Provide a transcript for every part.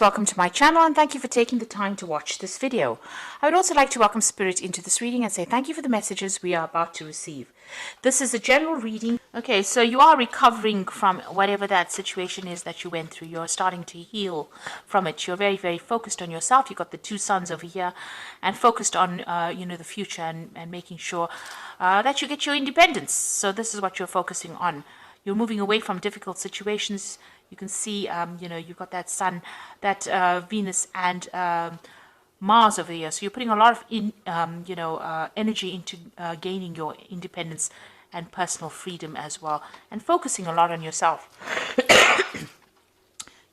Welcome to my channel and thank you for taking the time to watch this video. I would also like to welcome Spirit into this reading and say thank you for the messages we are about to receive. This is a general reading. Okay, so you are recovering from whatever that situation is that you went through. You're starting to heal from it. You're very, very focused on yourself. You've got the two suns over here and focused on, the future and making sure that you get your independence. So this is what you're focusing on. You're moving away from difficult situations. You can see, you've got that sun, that Venus and Mars over here. So you're putting a lot of energy into gaining your independence and personal freedom as well, and focusing a lot on yourself.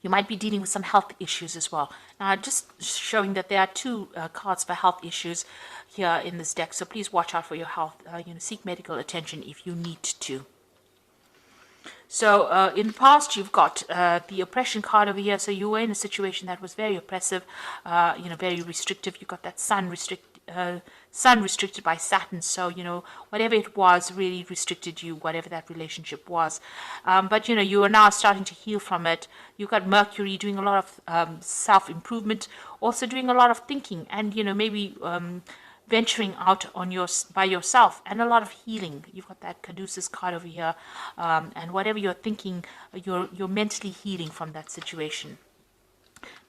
You might be dealing with some health issues as well. Now, just showing that there are two cards for health issues here in this deck. So please watch out for your health. Seek medical attention if you need to. So in the past, you've got the oppression card over here. So you were in a situation that was very oppressive, very restrictive. You got that sun restricted by Saturn. So, whatever it was really restricted you, whatever that relationship was. But, you are now starting to heal from it. You've got Mercury doing a lot of self-improvement, also doing a lot of thinking and, maybe venturing out by yourself, and a lot of healing. You've got that Caduceus card over here, and whatever you're thinking, you're mentally healing from that situation.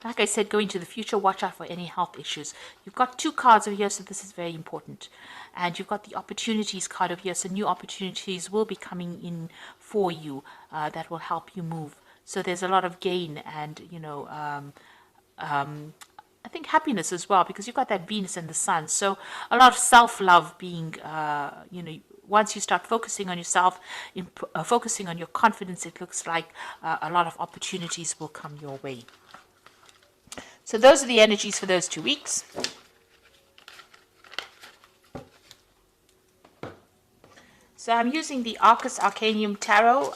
Like I said, going to the future, watch out for any health issues. You've got two cards over here, so this is very important. And you've got the opportunities card over here, so new opportunities will be coming in for you that will help you move. So there's a lot of gain and, I think happiness as well, because you've got that Venus and the Sun. So a lot of self-love being, once you start focusing on yourself, focusing on your confidence, it looks like a lot of opportunities will come your way. So those are the energies for those 2 weeks. So I'm using the Arcus Arcanium Tarot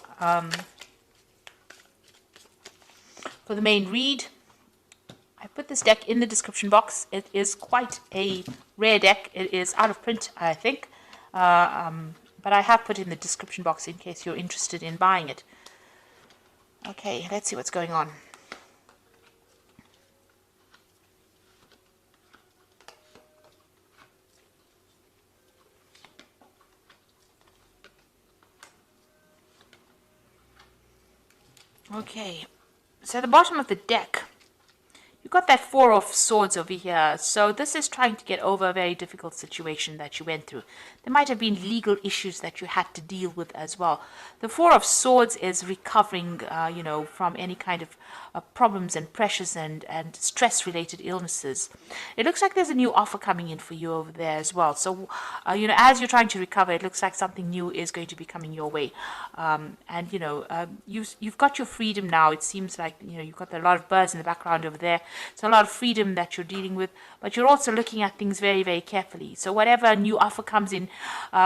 for the main read. I put this deck in the description box. It is quite a rare deck. It is out of print, I think. But I have put in the description box in case you're interested in buying it. Okay, let's see what's going on. Okay, so at the bottom of the deck, you've got that Four of Swords over here. So this is trying to get over a very difficult situation that you went through. There might have been legal issues that you had to deal with as well. The Four of Swords is recovering, from any kind of problems and pressures and stress-related illnesses. It looks like there's a new offer coming in for you over there as well. So, as you're trying to recover, it looks like something new is going to be coming your way. You've got your freedom now. It seems like, you've got a lot of birds in the background over there. It's a lot of freedom that you're dealing with, but you're also looking at things very, very carefully. So whatever new offer comes in,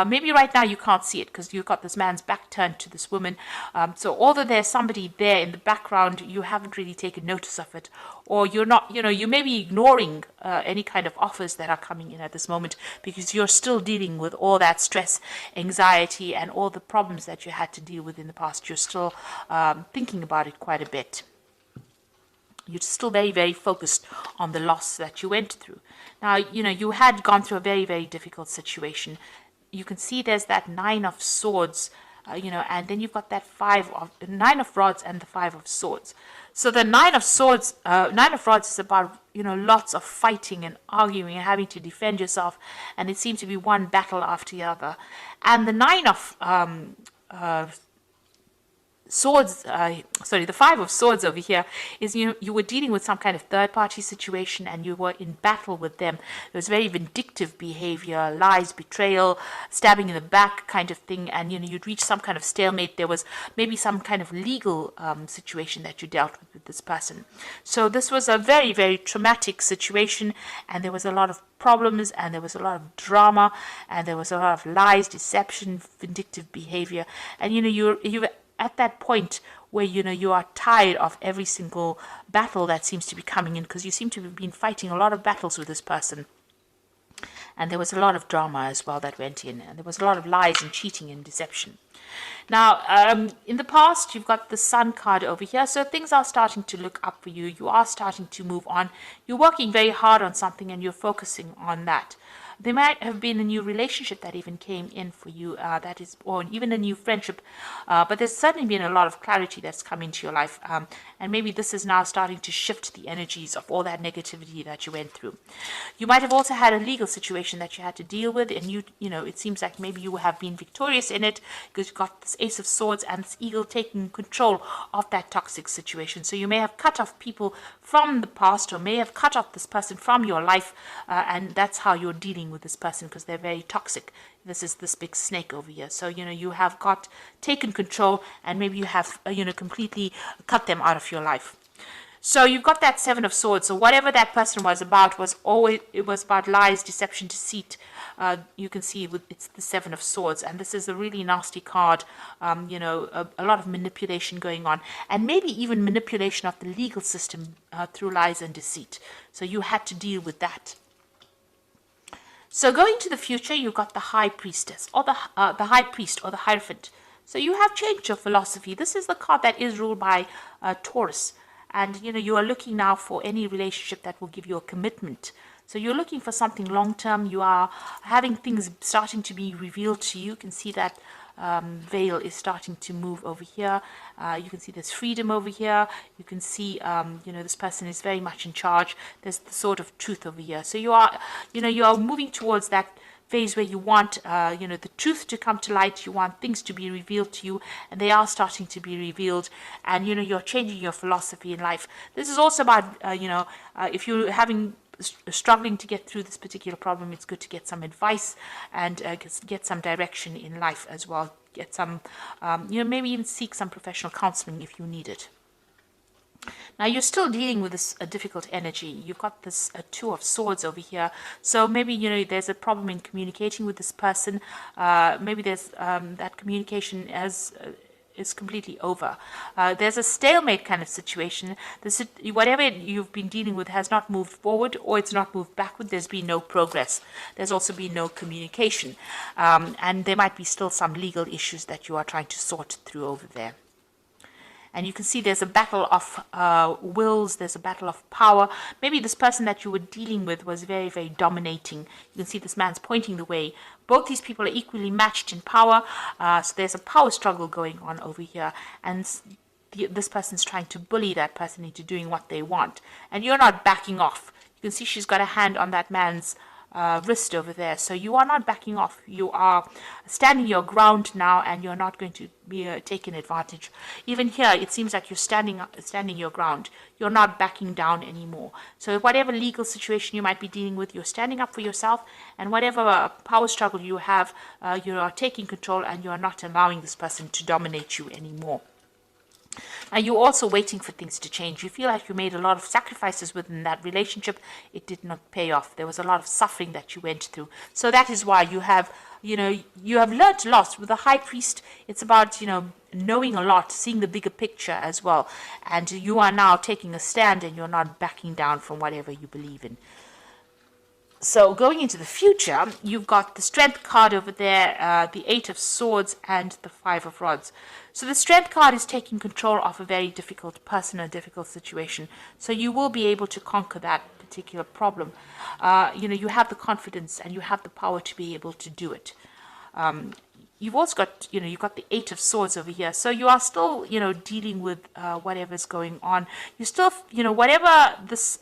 maybe right now you can't see it because you've got this man's back turned to this woman. So although there's somebody there in the background, you haven't really taken notice of it, or you're not, you may be ignoring any kind of offers that are coming in at this moment because you're still dealing with all that stress, anxiety, and all the problems that you had to deal with in the past. You're still thinking about it quite a bit. You're still very, very focused on the loss that you went through. Now, you had gone through a very, very difficult situation. You can see there's that Nine of Swords, and then you've got that Nine of Rods and the Five of Swords. So the Nine of Rods is about, lots of fighting and arguing and having to defend yourself. And it seems to be one battle after the other. And the Nine of Swords, the Five of Swords over here is you were dealing with some kind of third-party situation and you were in battle with them. It was very vindictive behavior, lies, betrayal, stabbing in the back kind of thing, and you'd reach some kind of stalemate. There was maybe some kind of legal situation that you dealt with this person. So this was a very, very traumatic situation, and there was a lot of problems, and there was a lot of drama, and there was a lot of lies, deception, vindictive behavior, and you at that point where you are tired of every single battle that seems to be coming in, because you seem to have been fighting a lot of battles with this person. And there was a lot of drama as well that went in, and there was a lot of lies and cheating and deception. Now, in the past, you've got the Sun card over here, so things are starting to look up for you. You are starting to move on. You're working very hard on something, and you're focusing on that. There might have been a new relationship that even came in for you, that is, or even a new friendship, but there's certainly been a lot of clarity that's come into your life, and maybe this is now starting to shift the energies of all that negativity that you went through. You might have also had a legal situation that you had to deal with, and you know, it seems like maybe you have been victorious in it because you've got this Ace of Swords and this Eagle taking control of that toxic situation. So you may have cut off people from the past, or may have cut off this person from your life, and that's how you're dealing with this person, because they're very toxic. This is this big snake over here. So, you know, you have got taken control, and maybe you have, you know, completely cut them out of your life. So you've got that Seven of Swords. So whatever that person was about was always, it was about lies, deception, deceit. You can see it's the Seven of Swords, and this is a really nasty card. You know, a lot of manipulation going on, and maybe even manipulation of the legal system through lies and deceit. So you had to deal with that. So going to the future, you've got the High Priestess, or the High Priest, or the Hierophant. So you have changed your philosophy. This is the card that is ruled by Taurus. And, you know, you are looking now for any relationship that will give you a commitment. So you're looking for something long-term. You are having things starting to be revealed to you. You can see that veil is starting to move over here. You can see there's freedom over here. You can see, you know, this person is very much in charge. There's the Sword of Truth over here. So you are, you know, you are moving towards that phase where you want, you know, the truth to come to light. You want things to be revealed to you, and they are starting to be revealed. And, you know, you're changing your philosophy in life. This is also about, you know, if you're struggling to get through this particular problem, it's good to get some advice and get some direction in life as well. Get some, you know, maybe even seek some professional counseling if you need it. Now you're still dealing with this difficult energy. You've got this Two of Swords over here. So maybe, you know, there's a problem in communicating with this person. Maybe there's that communication is completely over. There's a stalemate kind of situation. Whatever you've been dealing with has not moved forward, or it's not moved backward. There's been no progress. There's also been no communication. And there might be still some legal issues that you are trying to sort through over there. And you can see there's a battle of wills, there's a battle of power. Maybe this person that you were dealing with was very, very dominating. You can see this man's pointing the way. Both these people are equally matched in power. So there's a power struggle going on over here. And this person's trying to bully that person into doing what they want. And you're not backing off. You can see she's got a hand on that man's wrist over there. So you are not backing off. You are standing your ground now, and you're not going to be taken advantage. Even here, it seems like you're standing your ground. You're not backing down anymore. So whatever legal situation you might be dealing with, you're standing up for yourself, and whatever power struggle you have, you are taking control, and you are not allowing this person to dominate you anymore. Now you're also waiting for things to change. You feel like you made a lot of sacrifices within that relationship. It did not pay off. There was a lot of suffering that you went through. So that is why you have, you know, you have learned a lot. With the High Priest, it's about, you know, knowing a lot, seeing the bigger picture as well. And you are now taking a stand, and you're not backing down from whatever you believe in. So going into the future, you've got the Strength card over there, the Eight of Swords, and the Five of Rods. So the Strength card is taking control of a very difficult person, a difficult situation. So you will be able to conquer that particular problem. You know, you have the confidence and you have the power to be able to do it. You've also got, you know, you've got the Eight of Swords over here. So you are still, you know, dealing with whatever's going on. You still, you know, whatever this,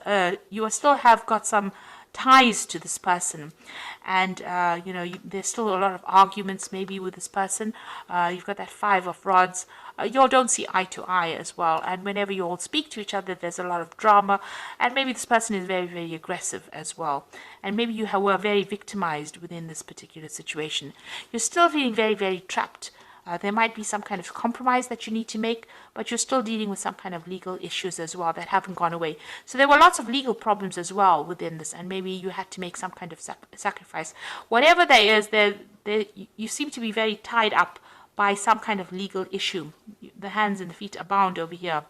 you are still have got some ties to this person, and you know, there's still a lot of arguments maybe with this person. You've got that Five of Rods. You all don't see eye to eye as well, and whenever you all speak to each other, there's a lot of drama, and maybe this person is very, very aggressive as well, and maybe you were very victimized within this particular situation. You're still feeling very, very trapped. There might be some kind of compromise that you need to make, but you're still dealing with some kind of legal issues as well that haven't gone away. So there were lots of legal problems as well within this, and maybe you had to make some kind of sacrifice. Whatever there is, you seem to be very tied up by some kind of legal issue. The hands and the feet are bound over here.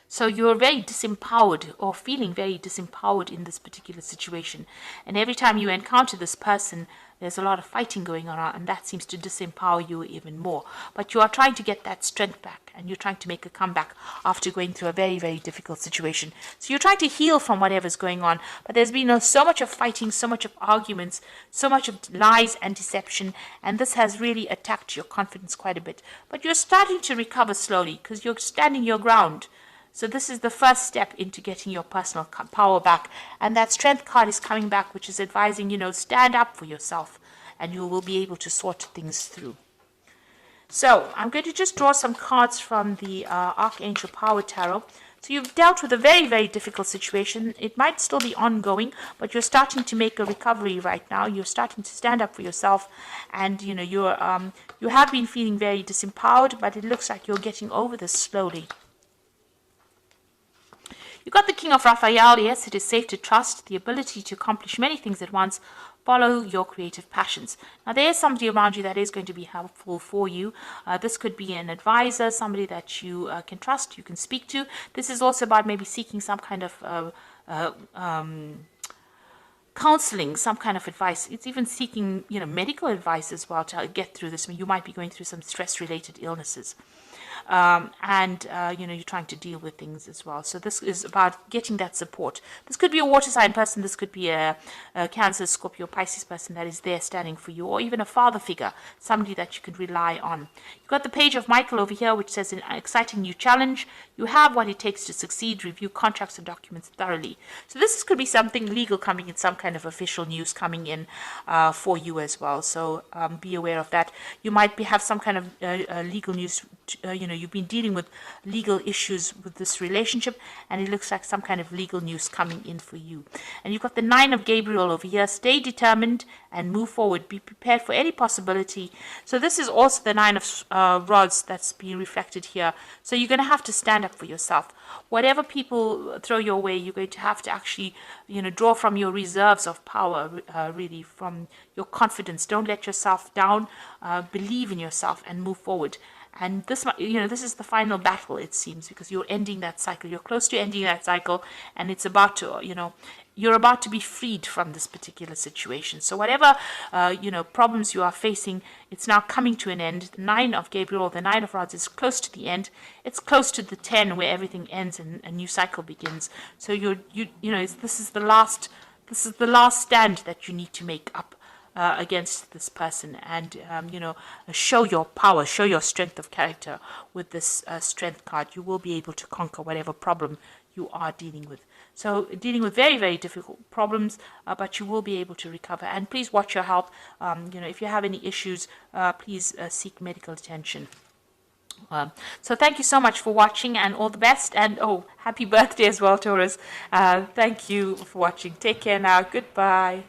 So you're very disempowered or feeling very disempowered in this particular situation. And every time you encounter this person, there's a lot of fighting going on, and that seems to disempower you even more. But you are trying to get that strength back, and you're trying to make a comeback after going through a very, very difficult situation. So you're trying to heal from whatever's going on, but there's been so much of fighting, so much of arguments, so much of lies and deception, and this has really attacked your confidence quite a bit. But you're starting to recover slowly because you're standing your ground. So this is the first step into getting your personal power back. And that strength card is coming back, which is advising, stand up for yourself and you will be able to sort things through. So I'm going to just draw some cards from the Archangel Power Tarot. So you've dealt with a very, very difficult situation. It might still be ongoing, but you're starting to make a recovery right now. You're starting to stand up for yourself, and you have been feeling very disempowered, but it looks like you're getting over this slowly. You got the King of Raphael. Yes, it is safe to trust the ability to accomplish many things at once. Follow your creative passions. Now, there is somebody around you that is going to be helpful for you. This could be an advisor, somebody that you can trust, you can speak to. This is also about maybe seeking some kind of counseling, some kind of advice. It's even seeking, medical advice as well to get through this. I mean, you might be going through some stress-related illnesses. You're trying to deal with things as well. So this is about getting that support. This could be a water sign person. This could be a Cancer, Scorpio, Pisces person that is there standing for you, or even a father figure, somebody that you can rely on. You've got the Page of Michael over here, which says an exciting new challenge. You have what it takes to succeed. Review contracts and documents thoroughly. So this could be something legal coming in, some kind of official news coming in for you as well. So be aware of that. You might have some kind of legal news. You've been dealing with legal issues with this relationship, and it looks like some kind of legal news coming in for you. And you've got the Nine of Gabriel over here. Stay determined and move forward. Be prepared for any possibility. So this is also the Nine of Rods that's being reflected here. So you're going to have to stand up for yourself. Whatever people throw your way, you're going to have to actually, draw from your reserves of power, really, from your confidence. Don't let yourself down. Believe in yourself and move forward. And this is the final battle, it seems, because you're ending that cycle. You're close to ending that cycle, and it's about to, you're about to be freed from this particular situation. So whatever, problems you are facing, it's now coming to an end. The Nine of Gabriel, the Nine of Rods, is close to the end. It's close to the 10, where everything ends and a new cycle begins. So this is the last stand that you need to make up against this person, and show your power, show your strength of character with this strength card. You will be able to conquer whatever problem you are dealing with. So dealing with very, very difficult problems, but you will be able to recover. And please watch your health. If you have any issues, please seek medical attention. So thank you so much for watching, and all the best, and happy birthday as well, Taurus. Thank you for watching. Take care now. Goodbye.